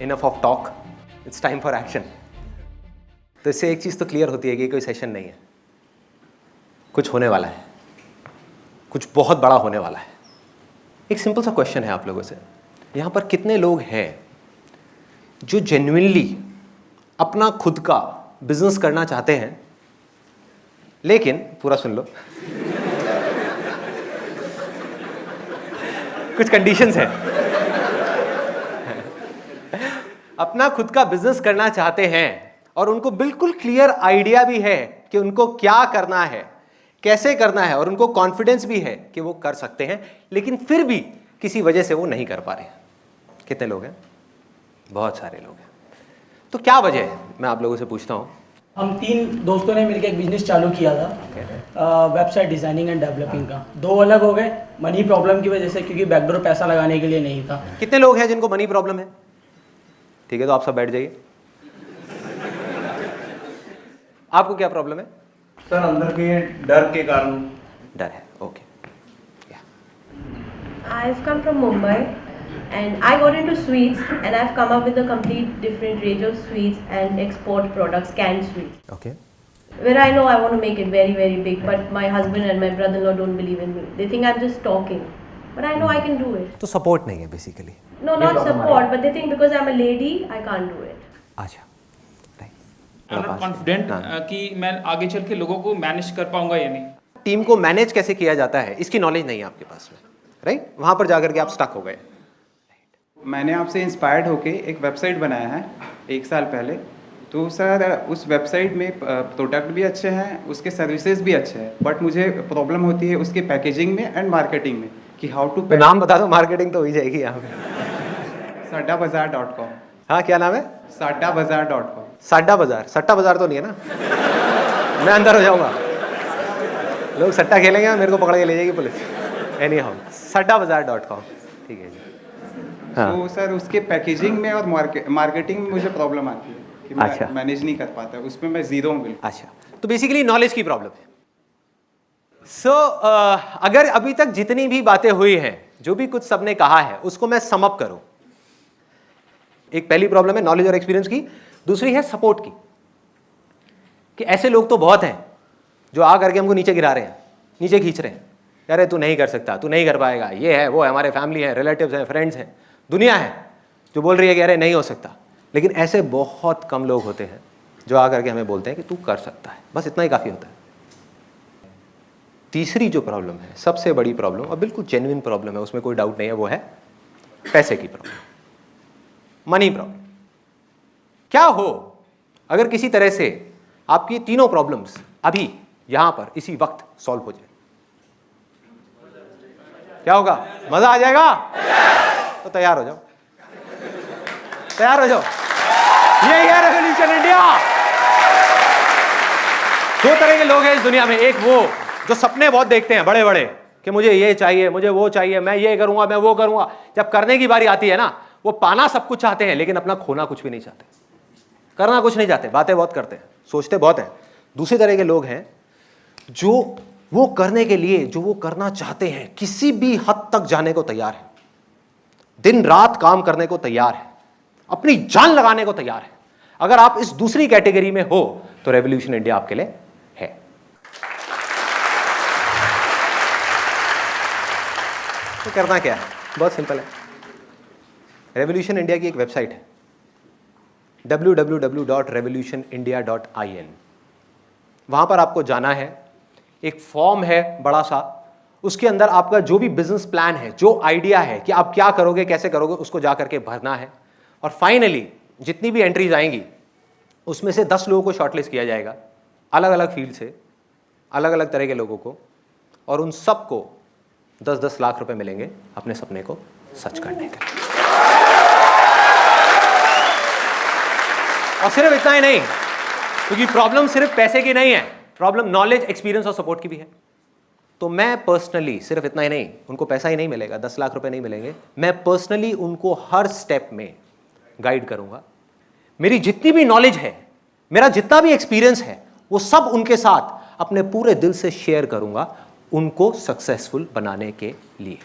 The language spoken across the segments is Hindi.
Enough of talk, it's time for action. तो इससे एक चीज़ तो क्लियर होती है कि कोई सेशन नहीं है, कुछ होने वाला है, कुछ बहुत बड़ा होने वाला है। एक सिंपल सा क्वेश्चन है आप लोगों से, यहाँ पर कितने लोग हैं जो जेन्युइनली अपना खुद का बिजनेस करना चाहते हैं, लेकिन पूरा सुन लो कुछ कंडीशंस हैं। अपना खुद का बिजनेस करना चाहते हैं और उनको बिल्कुल क्लियर आइडिया भी है कि उनको क्या करना है, कैसे करना है, और उनको कॉन्फिडेंस भी है कि वो कर सकते हैं, लेकिन फिर भी किसी वजह से वो नहीं कर पा रहे। कितने लोग हैं? बहुत सारे लोग हैं। तो क्या वजह है, मैं आप लोगों से पूछता हूँ। हम 3 दोस्तों ने मिलकर एक बिजनेस चालू किया था, वेबसाइट डिजाइनिंग एंड डेवलपिंग का। 2 अलग हो गए मनी प्रॉब्लम की वजह से, क्योंकि बैकडोर पैसा लगाने के लिए नहीं था। कितने लोग हैं जिनको मनी प्रॉब्लम है? ठीक है, तो आप सब बैठ जाइए। आपको क्या प्रॉब्लम है? सर अंदर के डर के कारण। डर है, okay. I've come from Mumbai and I got into sweets and I've come up with a complete different range of sweets and export products, canned sweets. Okay. Where I know I want to make it very, very big, but my husband and my brother-in-law don't believe in me. They think I'm just talking, but I know I can do it. तो सपोर्ट नहीं है basically. No, not support, but they think because I'm a lady, I can't do it. अच्छा, मतलब कॉन्फिडेंट कि मैं आगे चल के लोगों को मैनेज कर पाऊंगा या नहीं। टीम को मैनेज कैसे किया जाता है इसकी नॉलेज नहीं है आपके पास में, राइट? वहां पर जाकर के आप स्टक हो गए। मैंने आपसे इंस्पायर्ड होके एक वेबसाइट बनाया है 1 साल पहले। तो सर उस वेबसाइट में प्रोडक्ट भी अच्छे हैं, उसके सर्विसेज भी अच्छे हैं, बट मुझे प्रॉब्लम होती है उसके पैकेजिंग में एंड मार्केटिंग में कि हाउ टू। तो नाम बता दो, मार्केटिंग तो हो ही जाएगी यहाँ पे। saddabazar.com। हाँ, क्या नाम है? saddabazar.com। साड्डा बाजार। सट्टा बाजार तो नहीं है ना? मैं अंदर हो जाऊंगा, लोग सट्टा खेलेंगे, मेरे को पकड़ के ले जाएगी पुलिस। एनीहाउ, saddabazar.com, ठीक है जी। हाँ। तो सर उसके पैकेजिंग में और मार्केटिंग में मुझे प्रॉब्लम आती है कि अच्छा। मैं मैनेज नहीं कर पाता, उसमें मैं जीरो हूँ बिल्कुल। अच्छा, तो बेसिकली नॉलेज की प्रॉब्लम है। सो अगर अभी तक जितनी भी बातें हुई हैं, जो भी कुछ सबने कहा है, उसको मैं सम अप करूं। एक पहली प्रॉब्लम है नॉलेज और एक्सपीरियंस की, दूसरी है सपोर्ट की, कि ऐसे लोग तो बहुत हैं जो आ करके हमको नीचे गिरा रहे हैं, नीचे खींच रहे हैं, कह रहे तू नहीं कर सकता, तू नहीं कर पाएगा, ये है वो है, हमारे फैमिली है, रिलेटिव्स हैं, फ्रेंड्स हैं, दुनिया है जो बोल रही है कि अरे नहीं हो सकता। लेकिन ऐसे बहुत कम लोग होते हैं जो आ करके हमें बोलते हैं कि तू कर सकता है, बस इतना ही काफ़ी होता है। तीसरी जो प्रॉब्लम है, सबसे बड़ी प्रॉब्लम और बिल्कुल जेन्युइन प्रॉब्लम है, उसमें कोई डाउट नहीं है, वो है पैसे की प्रॉब्लम, मनी प्रॉब्लम। क्या हो अगर किसी तरह से आपकी तीनों प्रॉब्लम्स अभी यहां पर इसी वक्त सॉल्व हो जाए? क्या होगा? मजा आ जाएगा? तो तैयार हो जाओ, तैयार हो जाओ। ये है रेवोल्यूशन इंडिया। 2 तरह के लोग हैं इस दुनिया में, एक वो जो सपने बहुत देखते हैं बड़े बड़े कि मुझे ये चाहिए, मुझे वो चाहिए, मैं ये करूंगा, मैं वो करूंगा। जब करने की बारी आती है ना, वो पाना सब कुछ चाहते हैं लेकिन अपना खोना कुछ भी नहीं चाहते, करना कुछ नहीं चाहते, बातें बहुत करते हैं, सोचते बहुत हैं। दूसरे तरह के लोग हैं जो वो करने के लिए, जो वो करना चाहते हैं, किसी भी हद तक जाने को तैयार है, दिन रात काम करने को तैयार है, अपनी जान लगाने को तैयार है। अगर आप इस दूसरी कैटेगरी में हो तो रेवोल्यूशन इंडिया आपके लिए है। तो करना क्या है? बहुत सिंपल है। रेवोल्यूशन इंडिया की एक वेबसाइट है www.revolutionindia.in। वहां पर आपको जाना है, एक फॉर्म है बड़ा सा, उसके अंदर आपका जो भी बिजनेस प्लान है, जो आइडिया है कि आप क्या करोगे, कैसे करोगे, उसको जा करके भरना है। और फाइनली जितनी भी एंट्रीज आएंगी उसमें से 10 लोगों को शॉर्टलिस्ट किया जाएगा, अलग अलग फील्ड से, अलग अलग तरह के लोगों को, और उन सबको 10-10 लाख रुपए मिलेंगे अपने सपने को सच करने के। और सिर्फ इतना ही नहीं, क्योंकि प्रॉब्लम सिर्फ पैसे की नहीं है, प्रॉब्लम नॉलेज, एक्सपीरियंस और सपोर्ट की भी है। तो मैं पर्सनली, सिर्फ इतना ही नहीं, उनको पैसा ही नहीं मिलेगा, 10 लाख रुपए नहीं मिलेंगे, मैं पर्सनली उनको हर स्टेप में गाइड करूंगा। मेरी जितनी भी नॉलेज है, मेरा जितना भी एक्सपीरियंस है, वो सब उनके साथ अपने पूरे दिल से शेयर करूंगा, उनको सक्सेसफुल बनाने के लिए।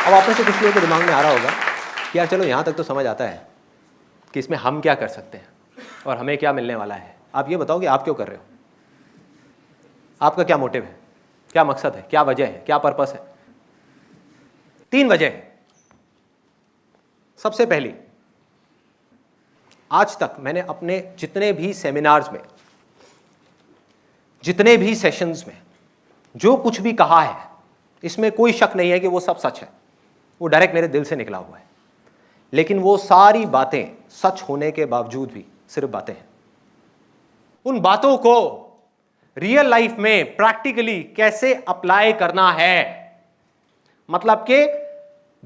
अब आप में से कुछ लोगों के दिमाग में आ रहा होगा कि यार चलो यहाँ तक तो समझ आता है कि इसमें हम क्या कर सकते हैं और हमें क्या मिलने वाला है। आप ये बताओ कि आप क्यों कर रहे हो, आपका क्या मोटिव है, क्या मकसद है, क्या वजह है, क्या पर्पस है। 3 वजह है। सबसे पहली, आज तक मैंने अपने जितने भी सेमिनार्स में, जितने भी सेशंस में जो कुछ भी कहा है, इसमें कोई शक नहीं है कि वो सब सच है, वो डायरेक्ट मेरे दिल से निकला हुआ है। लेकिन वो सारी बातें सच होने के बावजूद भी सिर्फ बातें हैं। उन बातों को रियल लाइफ में प्रैक्टिकली कैसे अप्लाई करना है, मतलब कि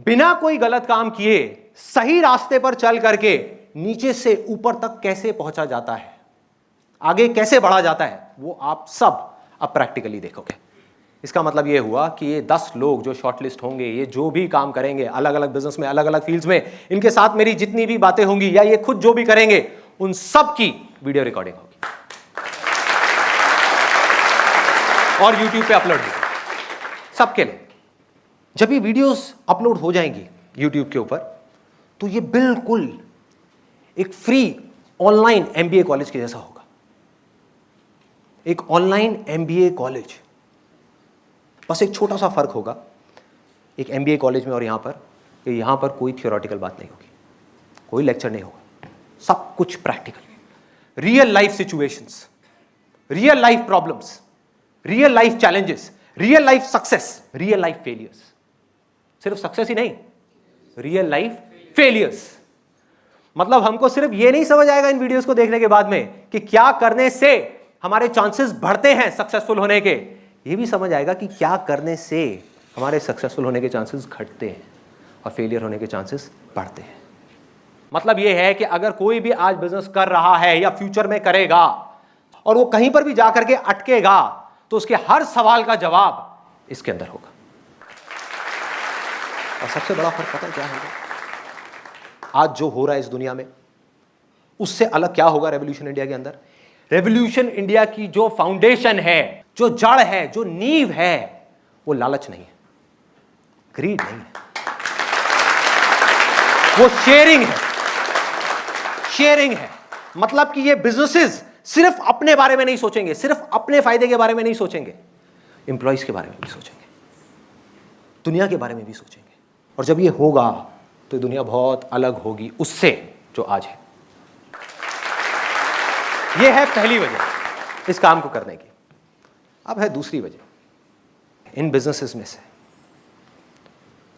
बिना कोई गलत काम किए सही रास्ते पर चल करके नीचे से ऊपर तक कैसे पहुंचा जाता है, आगे कैसे बढ़ा जाता है, वो आप सब अब प्रैक्टिकली देखोगे। इसका मतलब ये हुआ कि ये 10 लोग जो शॉर्टलिस्ट होंगे, ये जो भी काम करेंगे अलग अलग बिजनेस में, अलग अलग फील्ड्स में, इनके साथ मेरी जितनी भी बातें होंगी या ये खुद जो भी करेंगे, उन सब की वीडियो रिकॉर्डिंग होगी और YouTube पे अपलोड होगी सबके लिए। जब ये वीडियोस अपलोड हो जाएंगी YouTube के ऊपर, तो ये बिल्कुल एक फ्री ऑनलाइन MBA कॉलेज के जैसा होगा। एक ऑनलाइन MBA कॉलेज, बस एक छोटा सा फर्क होगा एक MBA कॉलेज में और यहां पर, कि यहां पर कोई थियोरेटिकल बात नहीं होगी, कोई लेक्चर नहीं होगा, सब कुछ practical, real life situations, real life problems, real life challenges, real life success, real life failures. सिर्फ सक्सेस ही नहीं, रियल लाइफ फेलियर्स। मतलब हमको सिर्फ ये नहीं समझ आएगा इन वीडियोस को देखने के बाद में कि क्या करने से हमारे चांसेस बढ़ते हैं सक्सेसफुल होने के, ये भी समझ आएगा कि क्या करने से हमारे सक्सेसफुल होने के चांसेस घटते हैं और फेलियर होने के चांसेस बढ़ते हैं। मतलब ये है कि अगर कोई भी आज बिजनेस कर रहा है या फ्यूचर में करेगा और वो कहीं पर भी जाकर के अटकेगा, तो उसके हर सवाल का जवाब इसके अंदर होगा। और सबसे बड़ा फर्क पता है क्या होगा? आज जो हो रहा है इस दुनिया में, उससे अलग क्या होगा रेवोल्यूशन इंडिया के अंदर? रेवोल्यूशन इंडिया की जो फाउंडेशन है, जो जड़ है, जो नींव है, वो लालच नहीं है, ग्रीड नहीं है, वो शेयरिंग है। शेयरिंग है मतलब कि ये बिजनेसेस सिर्फ अपने बारे में नहीं सोचेंगे, सिर्फ अपने फायदे के बारे में नहीं सोचेंगे, एम्प्लॉइज के बारे में भी सोचेंगे, दुनिया के बारे में भी सोचेंगे। और जब ये होगा तो दुनिया बहुत अलग होगी उससे जो आज है। यह है पहली वजह इस काम को करने की। अब है दूसरी वजह। इन बिजनेसेस में से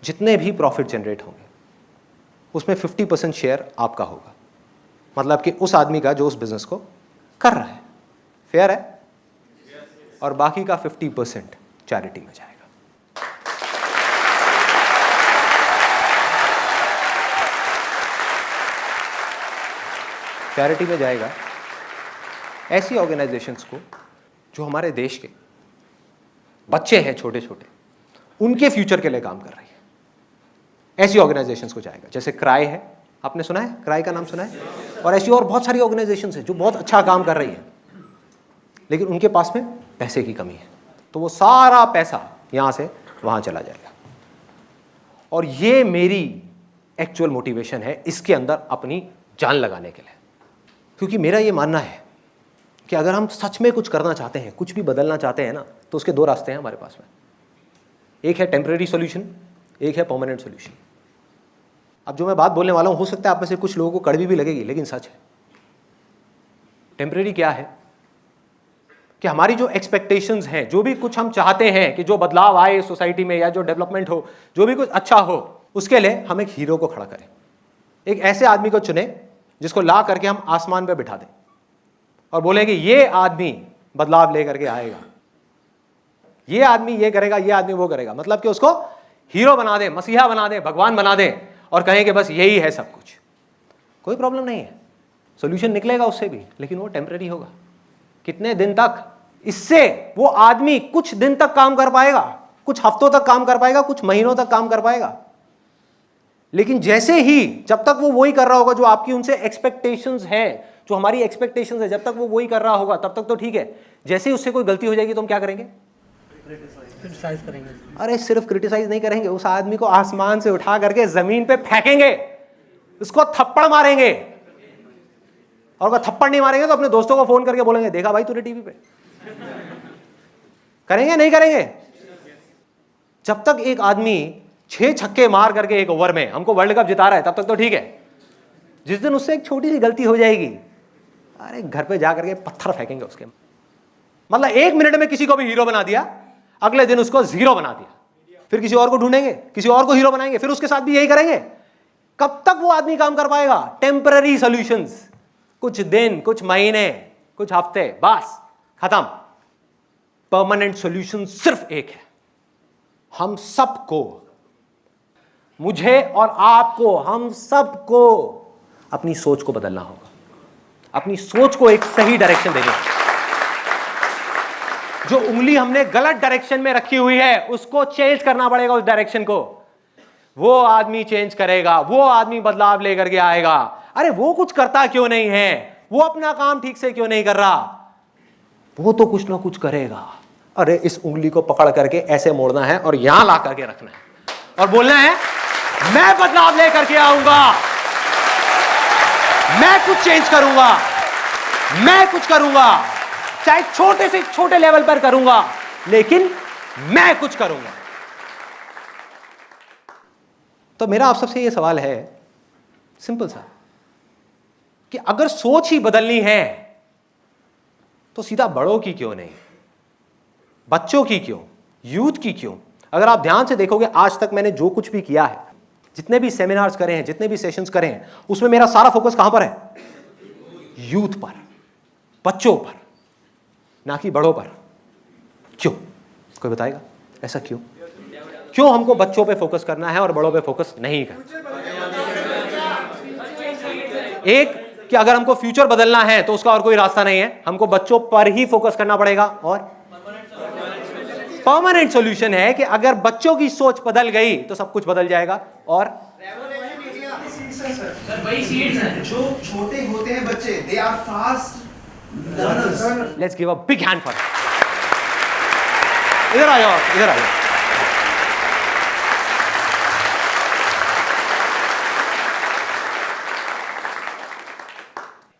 जितने भी प्रॉफिट जनरेट होंगे उसमें 50% शेयर आपका होगा, मतलब कि उस आदमी का जो उस बिजनेस को कर रहा है। फेयर है? और बाकी का 50% चैरिटी में जाएगा। चैरिटी में जाएगा ऐसी ऑर्गेनाइजेशंस को जो हमारे देश के बच्चे हैं छोटे छोटे, उनके फ्यूचर के लिए काम कर रही है। ऐसी ऑर्गेनाइजेशंस को जाएगा, जैसे क्राई है, आपने सुना है? क्राई का नाम सुना है? और ऐसी और बहुत सारी ऑर्गेनाइजेशंस हैं जो बहुत अच्छा काम कर रही है, लेकिन उनके पास में पैसे की कमी है, तो वो सारा पैसा यहाँ से वहाँ चला जाएगा। और ये मेरी एक्चुअल मोटिवेशन है इसके अंदर अपनी जान लगाने के लिए, क्योंकि मेरा ये मानना है कि अगर हम सच में कुछ करना चाहते हैं, कुछ भी बदलना चाहते हैं ना, तो उसके 2 रास्ते हैं हमारे पास में। एक है टेम्परेरी सॉल्यूशन, एक है परमानेंट सॉल्यूशन। अब जो मैं बात बोलने वाला हूं, हो सकता है आप में से कुछ लोगों को कड़वी भी लगेगी, लेकिन सच है। टेम्परेरी क्या है कि हमारी जो एक्सपेक्टेशंस हैं, जो भी कुछ हम चाहते हैं कि जो बदलाव आए सोसाइटी में या जो डेवलपमेंट हो, जो भी कुछ अच्छा हो, उसके लिए हम एक हीरो को खड़ा करें। एक ऐसे आदमी को चुने जिसको ला करके हम आसमान पे बिठा दें और बोले कि ये आदमी बदलाव लेकर के आएगा, ये आदमी ये करेगा, ये आदमी वो करेगा। मतलब कि उसको हीरो बना दें, मसीहा बना दें, भगवान बना दें और कहें कि बस यही है सब कुछ। कोई प्रॉब्लम नहीं है, सॉल्यूशन निकलेगा उससे भी, लेकिन वो टेम्परेरी होगा। कितने दिन तक? इससे वो आदमी कुछ दिन तक काम कर पाएगा, कुछ हफ्तों तक काम कर पाएगा, कुछ महीनों तक काम कर पाएगा, लेकिन जैसे ही जब तक वो वही कर रहा होगा जो आपकी उनसे एक्सपेक्टेशंस है, जो हमारी एक्सपेक्टेशंस है, जब तक वो वही कर रहा होगा तब तक तो ठीक है। जैसे ही उससे कोई गलती हो जाएगी तो हम क्या करेंगे? क्रिटिसाइज करेंगे। अरे सिर्फ क्रिटिसाइज नहीं करेंगे, उस आदमी को आसमान से उठा करके जमीन पे फेंकेंगे, उसको थप्पड़ मारेंगे, और अगर थप्पड़ नहीं मारेंगे तो अपने दोस्तों को फोन करके बोलेंगे देखा भाई तूने टीवी पे। करेंगे नहीं करेंगे? जब तक एक आदमी 6 छक्के मार करके एक ओवर में हमको वर्ल्ड कप जिता रहा है तब तक तो ठीक है। जिस दिन उससे एक छोटी सी गलती हो जाएगी, अरे घर पे जाकर के पत्थर फेंकेंगे उसके। मतलब 1 मिनट में किसी को भी हीरो बना दिया, अगले दिन उसको जीरो बना दिया, फिर किसी और को ढूंढेंगे, किसी और को हीरो बनाएंगे, फिर उसके साथ भी यही करेंगे। कब तक वो आदमी काम कर पाएगा? टेम्पररी सॉल्यूशंस, कुछ दिन, कुछ महीने, कुछ हफ्ते, बस खत्म। परमानेंट सॉल्यूशन सिर्फ एक है, हम सबको, मुझे और आपको, हम सबको अपनी सोच को बदलना होगा, अपनी सोच को एक सही डायरेक्शन देनी होगी। जो उंगली हमने गलत डायरेक्शन में रखी हुई है उसको चेंज करना पड़ेगा, उस डायरेक्शन को। वो आदमी चेंज करेगा, वो आदमी बदलाव लेकर के आएगा। अरे वो कुछ करता क्यों नहीं है, वो अपना काम ठीक से क्यों नहीं कर रहा, वो तो कुछ ना कुछ करेगा। अरे इस उंगली को पकड़ करके ऐसे मोड़ना है और यहां ला करके रखना है और बोलना है मैं बदलाव लेकर के आऊंगा, मैं कुछ चेंज करूंगा, मैं कुछ करूंगा, चाहे छोटे से छोटे लेवल पर करूंगा, लेकिन मैं कुछ करूंगा। तो मेरा आप सबसे यह सवाल है, सिंपल सा, कि अगर सोच ही बदलनी है तो सीधा बड़ों की क्यों नहीं, बच्चों की क्यों, यूथ की क्यों? अगर आप ध्यान से देखोगे, आज तक मैंने जो कुछ भी किया है, जितने भी सेमिनार्स करे हैं, जितने भी सेशंस करे हैं, उसमें मेरा सारा फोकस कहां पर है? यूथ पर, बच्चों पर, ना कि बड़ों पर। क्यों? कोई बताएगा ऐसा क्यों? क्यों हमको बच्चों पे फोकस करना है और बड़ों पे फोकस नहीं करना? एक कि अगर हमको फ्यूचर बदलना है तो उसका और कोई रास्ता नहीं है, हमको बच्चों पर ही फोकस करना पड़ेगा। और परमानेंट सॉल्यूशन है कि अगर बच्चों की सोच बदल गई तो सब कुछ बदल जाएगा। और जो छोटे होते हैं बच्चे, they are fast learners. Let's give a big hand for इधर आ जाओ, इधर आ जाओ।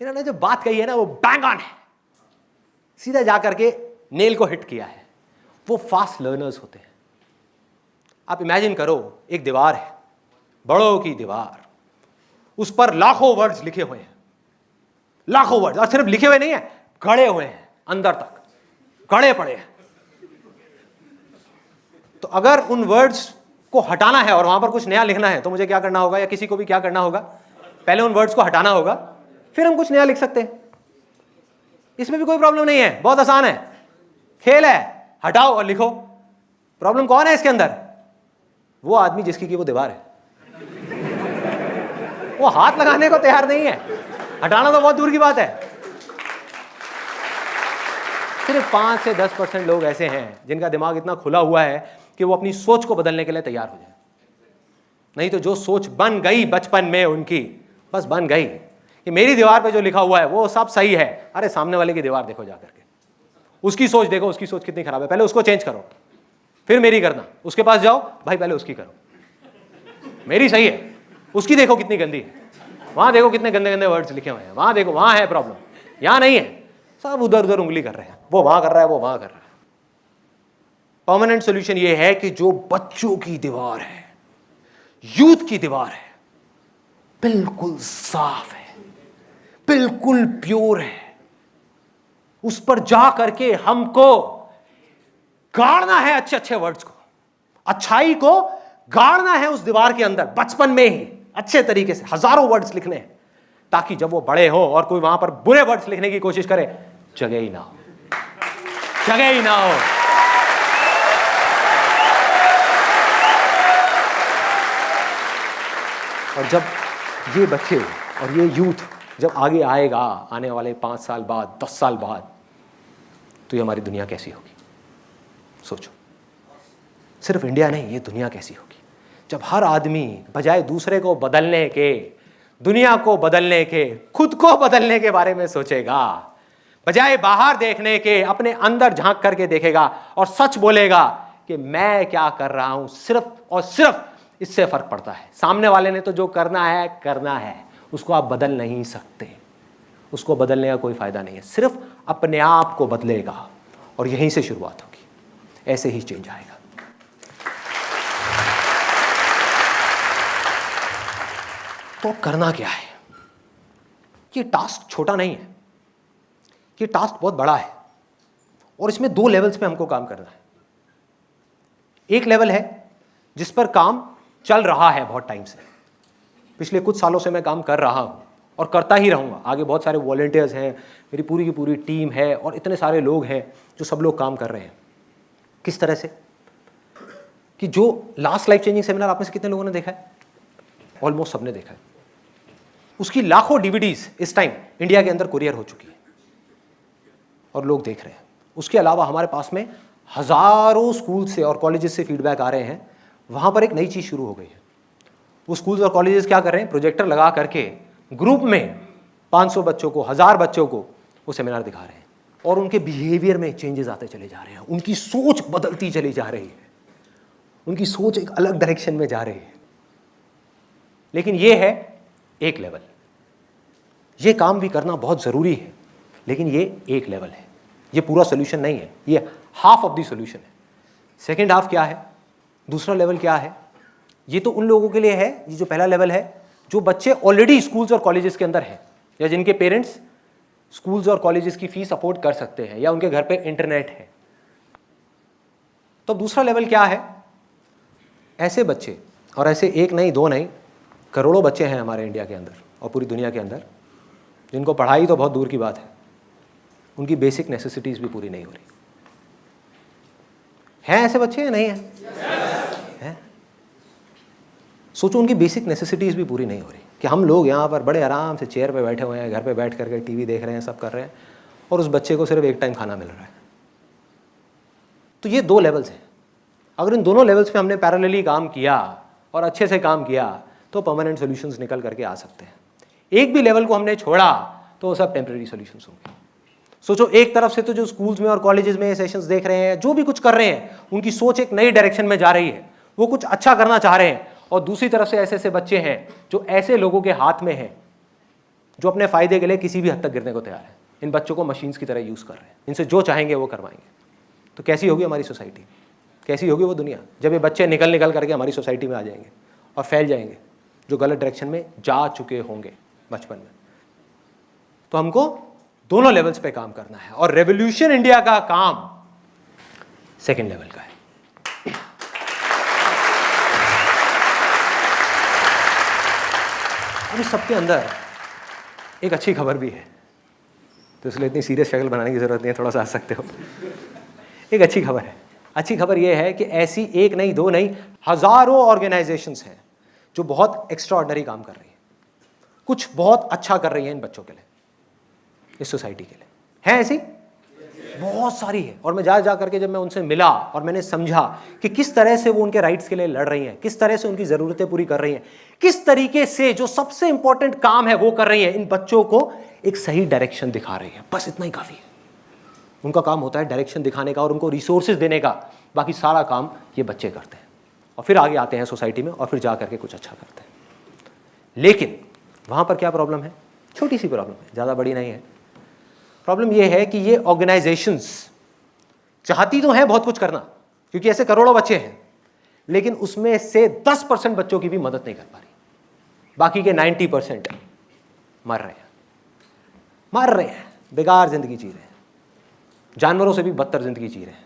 इन्होंने जो बात कही है ना, वो बैंग ऑन है, सीधा जाकर के नेल को हिट किया है। वो फास्ट लर्नर्स होते हैं। आप इमेजिन करो, एक दीवार है, बड़ों की दीवार, उस पर लाखों वर्ड्स लिखे हुए हैं, लाखों वर्ड्स, और सिर्फ लिखे हुए नहीं है, गड़े हुए हैं, अंदर तक गड़े पड़े हैं। तो अगर उन वर्ड्स को हटाना है और वहां पर कुछ नया लिखना है तो मुझे क्या करना होगा, या किसी को भी क्या करना होगा? पहले उन वर्ड्स को हटाना होगा, फिर हम कुछ नया लिख सकते हैं। इसमें भी कोई प्रॉब्लम नहीं है, बहुत आसान है, खेल है, हटाओ और लिखो। प्रॉब्लम कौन है इसके अंदर? वो आदमी जिसकी की वो दीवार है, वो हाथ लगाने को तैयार नहीं है, हटाना तो बहुत दूर की बात है। सिर्फ 5 से 10% लोग ऐसे हैं जिनका दिमाग इतना खुला हुआ है कि वो अपनी सोच को बदलने के लिए तैयार हो जाए। नहीं तो जो सोच बन गई बचपन में उनकी, बस बन गई कि मेरी दीवार पे जो लिखा हुआ है वो सब सही है। अरे सामने वाले की दीवार देखो जाकर के, उसकी सोच देखो, उसकी सोच कितनी खराब है, पहले उसको चेंज करो, फिर मेरी करना। उसके पास जाओ, भाई पहले उसकी करो, मेरी सही है, उसकी देखो कितनी गंदी है, वहां देखो कितने गंदे गंदे वर्ड्स लिखे हुए हैं, वहां देखो, वहां है प्रॉब्लम, यहां नहीं है। सब उधर उधर उंगली कर रहे हैं, वो वहां कर रहा है, वो वहां कर रहा है। परमानेंट सॉल्यूशन ये है कि जो बच्चों की दीवार है, यूथ की दीवार है, बिल्कुल साफ है, बिल्कुल प्योर है, उस पर जा करके हमको गाड़ना है अच्छे अच्छे वर्ड्स को, अच्छाई को गाड़ना है उस दीवार के अंदर, बचपन में ही अच्छे तरीके से हजारों वर्ड्स लिखने हैं, ताकि जब वो बड़े हो और कोई वहां पर बुरे वर्ड्स लिखने की कोशिश करे, जगह ही ना हो, जगह ही ना हो। और जब ये बच्चे और ये यूथ जब आगे आएगा, आने वाले 5 साल बाद, 10 साल बाद, तो ये हमारी दुनिया कैसी होगी? सोचो, सिर्फ इंडिया नहीं, ये दुनिया कैसी होगी जब हर आदमी बजाय दूसरे को बदलने के, दुनिया को बदलने के, खुद को बदलने के बारे में सोचेगा। बजाय बाहर देखने के अपने अंदर झांक करके देखेगा और सच बोलेगा कि मैं क्या कर रहा हूं, सिर्फ और सिर्फ इससे फर्क पड़ता है। सामने वाले ने तो जो करना है, उसको आप बदल नहीं सकते, उसको बदलने का कोई फायदा नहीं है, सिर्फ अपने आप को बदलेगा और यहीं से शुरुआत होगी, ऐसे ही चेंज आएगा। तो करना क्या है? ये टास्क छोटा नहीं है, ये टास्क बहुत बड़ा है और इसमें 2 लेवल्स पे हमको काम करना है। एक लेवल है जिस पर काम चल रहा है बहुत टाइम से, पिछले कुछ सालों से मैं काम कर रहा हूं और करता ही रहूंगा। आगे बहुत सारे वॉलंटियर्स हैं, मेरी पूरी की पूरी टीम है और इतने सारे लोग हैं जो सब लोग काम कर रहे हैं। किस तरह से कि जो लास्ट लाइफ चेंजिंग सेमिनार आप में से कितने लोगों ने देखा है? ऑलमोस्ट सबने देखा है। उसकी लाखों डीवीडीज इस टाइम इंडिया के अंदर कुरियर हो चुकी है और लोग देख रहे हैं। उसके अलावा हमारे पास में हजारों स्कूल से और कॉलेजेस से फीडबैक आ रहे हैं। वहां पर एक नई चीज शुरू हो गई है। वो स्कूल्स और कॉलेजेस क्या कर रहे हैं? प्रोजेक्टर लगा करके ग्रुप में 500 बच्चों को, 1000 बच्चों को वो सेमिनार दिखा रहे हैं और उनके बिहेवियर में चेंजेस आते चले जा रहे हैं, उनकी सोच बदलती चली जा रही है, उनकी सोच एक अलग डायरेक्शन में जा रही है। लेकिन ये है एक लेवल, ये काम भी करना बहुत जरूरी है, लेकिन ये एक लेवल है, ये पूरा सोल्यूशन नहीं है, ये हाफ ऑफ द सोल्यूशन है। सेकेंड हाफ क्या है? दूसरा लेवल क्या है? ये तो उन लोगों के लिए है, ये जो पहला लेवल है, जो बच्चे ऑलरेडी स्कूल्स और कॉलेजेस के अंदर हैं या जिनके पेरेंट्स स्कूल्स और कॉलेजेस की फीस अफोर्ड कर सकते हैं या उनके घर पे इंटरनेट है। तो दूसरा लेवल क्या है? ऐसे बच्चे, और ऐसे एक नहीं, 2 नहीं, करोड़ों बच्चे हैं हमारे इंडिया के अंदर और पूरी दुनिया के अंदर, जिनको पढ़ाई तो बहुत दूर की बात है, उनकी बेसिक नेसेसिटीज भी पूरी नहीं हो रही। हैं ऐसे बच्चे या नहीं हैं? हैं? सोचो, उनकी बेसिक नेसेसिटीज भी पूरी नहीं हो रही कि हम लोग यहाँ पर बड़े आराम से चेयर पे बैठे हुए हैं, घर पे बैठ करके टीवी देख रहे हैं, सब कर रहे हैं, और उस बच्चे को सिर्फ एक टाइम खाना मिल रहा है। तो ये 2 लेवल्स हैं। अगर इन दोनों लेवल्स पे हमने पैरेलली काम किया और अच्छे से काम किया तो परमानेंट सॉल्यूशंस निकल करके आ सकते हैं। एक भी लेवल को हमने छोड़ा तो वो सब टेम्परेरी सॉल्यूशंस होंगे। सोचो, एक तरफ से तो जो स्कूल्स में और कॉलेजेस में सेशंस देख रहे हैं, जो भी कुछ कर रहे हैं, उनकी सोच एक नई डायरेक्शन में जा रही है, वो कुछ अच्छा करना चाह रहे हैं, और दूसरी तरफ से ऐसे ऐसे बच्चे हैं जो ऐसे लोगों के हाथ में हैं जो अपने फायदे के लिए किसी भी हद तक गिरने को तैयार है। इन बच्चों को मशीन्स की तरह यूज कर रहे हैं, इनसे जो चाहेंगे वो करवाएंगे। तो कैसी होगी हमारी सोसाइटी, कैसी होगी वो दुनिया, जब ये बच्चे निकल करके हमारी सोसाइटी में आ जाएंगे और फैल जाएंगे, जो गलत डायरेक्शन में जा चुके होंगे बचपन में। तो हमको दोनों लेवल्स पे काम करना है और रेवोल्यूशन इंडिया का काम सेकंड लेवल का है। अब इस सबके अंदर एक अच्छी खबर भी है, तो इसलिए इतनी सीरियस शक्ल बनाने की जरूरत नहीं है, थोड़ा सा हंस सकते हो। एक अच्छी खबर है। अच्छी खबर यह है कि ऐसी एक नहीं, 2 नहीं, हजारों ऑर्गेनाइजेशंस हैं जो बहुत एक्स्ट्राऑर्डिनरी काम कर रही हैं, कुछ बहुत अच्छा कर रही हैं इन बच्चों के लिए, इस सोसाइटी के लिए। है ऐसी बहुत सारी है। और मैं जा करके जब मैं उनसे मिला और मैंने समझा कि किस तरह से वो उनके राइट्स के लिए लड़ रही हैं, किस तरह से उनकी ज़रूरतें पूरी कर रही हैं, किस तरीके से जो सबसे इंपॉर्टेंट काम है वो कर रही हैं, इन बच्चों को एक सही डायरेक्शन दिखा रही है, बस इतना ही काफ़ी है। उनका काम होता है डायरेक्शन दिखाने का और उनको रिसोर्सेज देने का, बाकी सारा काम ये बच्चे करते हैं और फिर आगे आते हैं सोसाइटी में और फिर जा करके कुछ अच्छा करते हैं। लेकिन वहाँ पर क्या प्रॉब्लम है? छोटी सी प्रॉब्लम है, ज़्यादा बड़ी नहीं है। प्रॉब्लम ये है कि ये ऑर्गेनाइजेशंस चाहती तो हैं बहुत कुछ करना, क्योंकि ऐसे करोड़ों बच्चे हैं, लेकिन उसमें से 10% बच्चों की भी मदद नहीं कर पा रही। बाकी के 90% मर रहे हैं, बेकार जिंदगी जी रहे हैं, जानवरों से भी बदतर जिंदगी जी रहे हैं।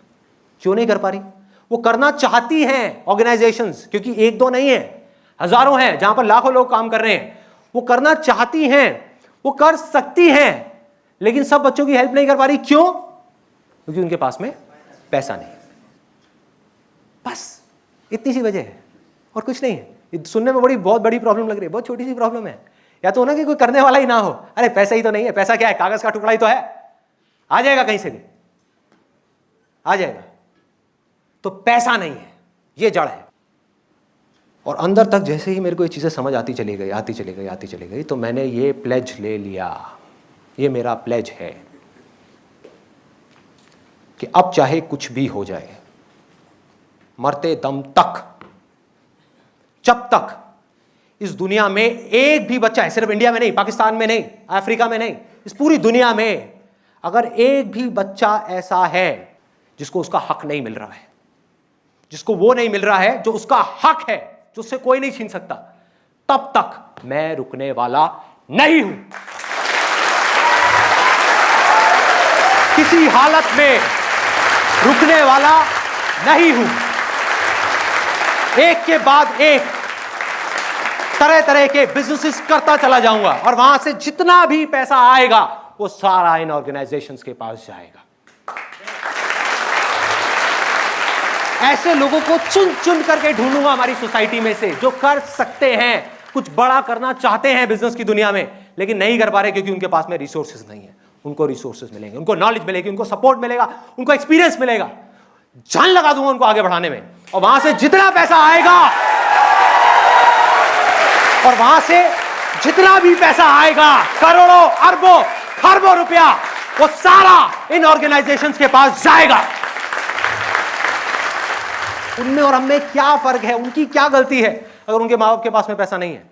क्यों नहीं कर पा रही? वो करना चाहती हैं ऑर्गेनाइजेशंस, क्योंकि 1-2 नहीं है, हजारों हैं जहां पर लाखों लोग काम कर रहे हैं। वो करना चाहती हैं, वो कर सकती हैं, लेकिन सब बच्चों की हेल्प नहीं कर पा रही। क्यों? क्योंकि उनके पास में पैसा नहीं। बस इतनी सी वजह है और कुछ नहीं है। ये सुनने में बहुत बड़ी प्रॉब्लम लग रही है, बहुत छोटी सी प्रॉब्लम है। या तो ना कि कोई करने वाला ही ना हो, अरे पैसा ही तो नहीं है, पैसा क्या है, कागज का टुकड़ा ही तो है, आ जाएगा कहीं से भी आ जाएगा। तो पैसा नहीं है, ये जड़ है। और अंदर तक जैसे ही मेरे को ये चीजें समझ आती चली गई, तो मैंने ये प्लेज ले लिया, ये मेरा प्लेज है कि अब चाहे कुछ भी हो जाए, मरते दम तक, जब तक इस दुनिया में एक भी बच्चा है, सिर्फ इंडिया में नहीं, पाकिस्तान में नहीं, अफ्रीका में नहीं, इस पूरी दुनिया में अगर एक भी बच्चा ऐसा है जिसको उसका हक नहीं मिल रहा है, जिसको वो नहीं मिल रहा है जो उसका हक है, जो उससे कोई नहीं छीन सकता, तब तक मैं रुकने वाला नहीं हूं। किसी हालत में रुकने वाला नहीं हूं। एक के बाद एक तरह तरह के बिजनेसेस करता चला जाऊंगा और वहां से जितना भी पैसा आएगा वो सारा इन ऑर्गेनाइजेशंस के पास जाएगा। ऐसे लोगों को चुन चुन करके ढूंढूंगा हमारी सोसाइटी में से जो कर सकते हैं, कुछ बड़ा करना चाहते हैं बिजनेस की दुनिया में, लेकिन नहीं कर पा रहे क्योंकि उनके पास में रिसोर्सेज नहीं है। उनको रिसोर्सेज मिलेंगे, उनको नॉलेज मिलेगी, उनको सपोर्ट मिलेगा, उनको एक्सपीरियंस मिलेगा। जान लगा दूंगा उनको आगे बढ़ाने में, और वहां से जितना पैसा आएगा, और वहां से जितना भी पैसा आएगा, करोड़ों अरबों खरबों रुपया, वो सारा इन ऑर्गेनाइजेशंस के पास जाएगा। उनमें और हमें क्या फर्क है? उनकी क्या गलती है अगर उनके माँ बाप के पास में पैसा नहीं है?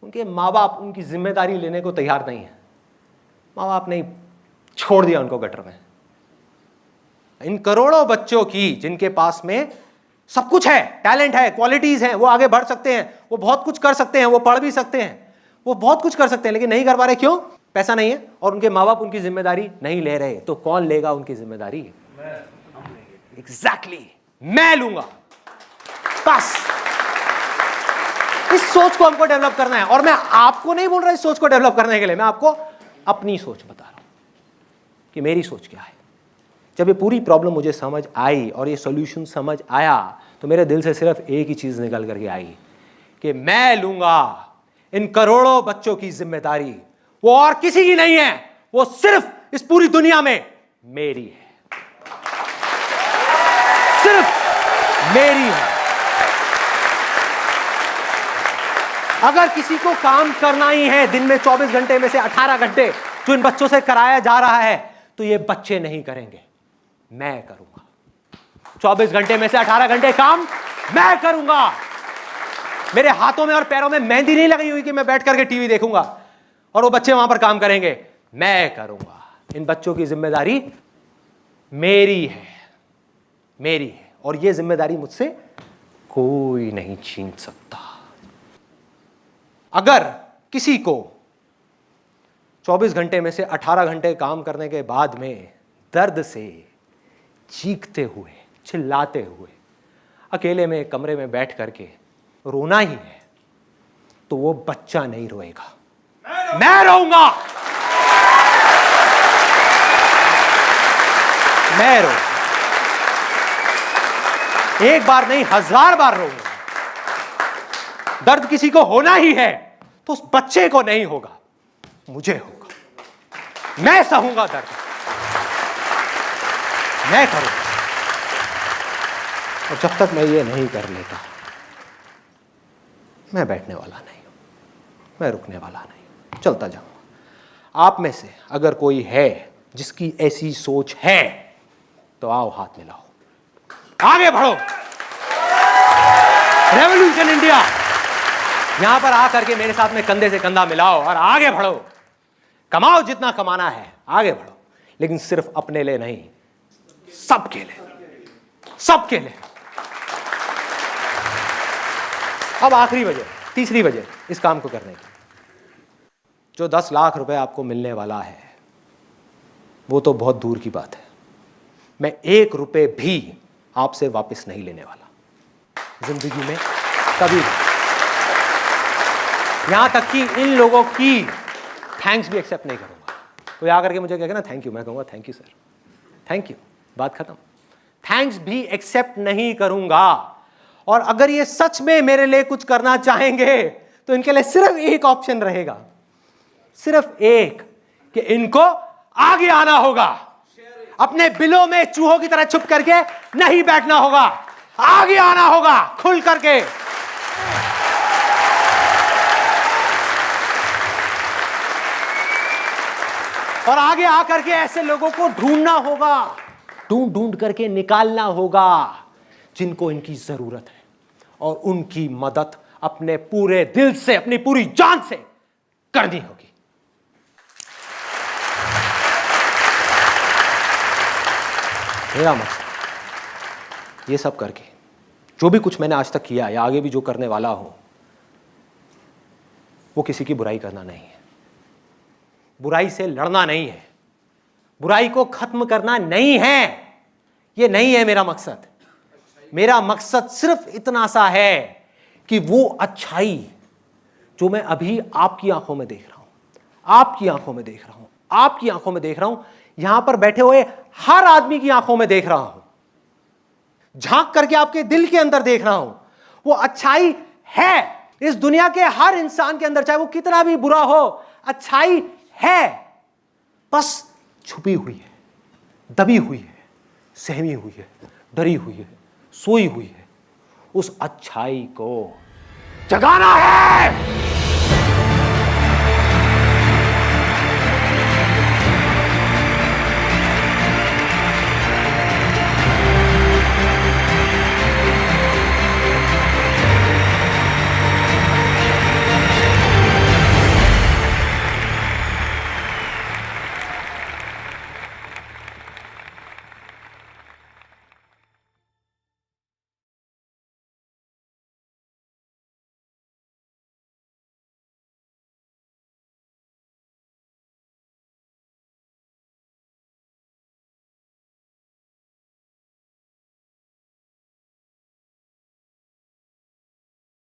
उनके माँ बाप उनकी जिम्मेदारी लेने को तैयार नहीं है। माँ बाप ने छोड़ दिया उनको गटर में। इन करोड़ों बच्चों की जिनके पास में सब कुछ है, टैलेंट है, क्वालिटीज हैं, वो आगे बढ़ सकते हैं, वो बहुत कुछ कर सकते हैं, वो पढ़ भी सकते हैं, वो बहुत कुछ कर सकते हैं, लेकिन नहीं कर पा रहे। क्यों? पैसा नहीं है और उनके माँ बाप उनकी जिम्मेदारी नहीं ले रहे। तो कौन लेगा उनकी जिम्मेदारी? एग्जैक्टली, मैं लूंगा। बस इस सोच को हमको डेवलप करना है। और मैं आपको नहीं बोल रहा इस सोच को डेवलप करने के लिए, मैं आपको अपनी सोच बता रहा हूं कि मेरी सोच क्या है। जब ये पूरी प्रॉब्लम मुझे समझ आई और ये सॉल्यूशन समझ आया, तो मेरे दिल से सिर्फ एक ही चीज निकल करके आई कि मैं लूंगा इन करोड़ों बच्चों की जिम्मेदारी। वो और किसी की नहीं है, वो सिर्फ इस पूरी दुनिया में मेरी है, सिर्फ मेरी है। अगर किसी को काम करना ही है दिन में 24 घंटे में से 18 घंटे जो इन बच्चों से कराया जा रहा है, तो ये बच्चे नहीं करेंगे, मैं करूंगा। 24 घंटे में से 18 घंटे काम मैं करूंगा। मेरे हाथों में और पैरों में मेहंदी नहीं लगी हुई कि मैं बैठ करके टीवी देखूंगा और वो बच्चे वहां पर काम करेंगे, मैं करूंगा। इन बच्चों की जिम्मेदारी मेरी है, मेरी है, और ये जिम्मेदारी मुझसे कोई नहीं छीन सकता। अगर किसी को 24 घंटे में से 18 घंटे काम करने के बाद में दर्द से चीखते हुए, चिल्लाते हुए अकेले में कमरे में बैठ करके रोना ही है, तो वो बच्चा नहीं रोएगा, मैं रोऊंगा। मैं रोऊंगा, एक बार नहीं 1000 बार रोऊंगा। दर्द किसी को होना ही है तो उस बच्चे को नहीं होगा, मुझे होगा। मैं सहूंगा दर्द, मैं करूंगा। और जब तक मैं ये नहीं कर लेता, मैं बैठने वाला नहीं हूं, मैं रुकने वाला नहीं हूं, चलता जाऊंगा। आप में से अगर कोई है जिसकी ऐसी सोच है, तो आओ हाथ मिलाओ, आगे बढ़ो। रेवोल्यूशन इंडिया, यहां पर आकर के मेरे साथ में कंधे से कंधा मिलाओ और आगे बढ़ो। कमाओ जितना कमाना है, आगे बढ़ो, लेकिन सिर्फ अपने लिए नहीं, सबके लिए, सबके लिए। अब आखिरी वजह, तीसरी वजह इस काम को करने की, जो 10 लाख रुपए आपको मिलने वाला है, वो तो बहुत दूर की बात है। मैं 1 रुपए भी आपसे वापस नहीं लेने वाला जिंदगी में, कभी भी। यहां तक कि इन लोगों की थैंक्स भी एक्सेप्ट नहीं करूंगा। कोई आकर के मुझे कहेगा ना थैंक यू, मैं कहूंगा thank you sir, thank you, बात खत्म। थैंक्स भी एक्सेप्ट नहीं करूंगा। और अगर ये सच में मेरे लिए कुछ करना चाहेंगे, तो इनके लिए सिर्फ एक ऑप्शन रहेगा, सिर्फ एक, कि इनको आगे आना होगा। अपने बिलों में चूहों की तरह छुप करके नहीं बैठना होगा, आगे आना होगा खुल करके। और आगे आकर के ऐसे लोगों को ढूंढना होगा ढूंढ ढूंढ करके निकालना होगा जिनको इनकी जरूरत है, और उनकी मदद अपने पूरे दिल से, अपनी पूरी जान से करनी होगी। मेरा मकसद ये सब करके, जो भी कुछ मैंने आज तक किया या आगे भी जो करने वाला हूं, वो किसी की बुराई करना नहीं है, बुराई से लड़ना नहीं है, बुराई को खत्म करना नहीं है। ये नहीं है मेरा मकसद। मेरा मकसद सिर्फ इतना सा है कि वो अच्छाई जो मैं अभी आपकी आंखों में देख रहा हूं, आपकी आंखों में देख रहा हूं, आपकी आंखों में देख रहा हूं, यहां पर बैठे हुए हर आदमी की आंखों में देख रहा हूं, झांक करके आपके दिल के अंदर देख रहा हूं, वो अच्छाई है इस दुनिया के हर इंसान के अंदर, चाहे वो कितना भी बुरा हो, अच्छाई है, बस छुपी हुई है, दबी हुई है, सहमी हुई है, डरी हुई है, सोई हुई है। उस अच्छाई को जगाना है।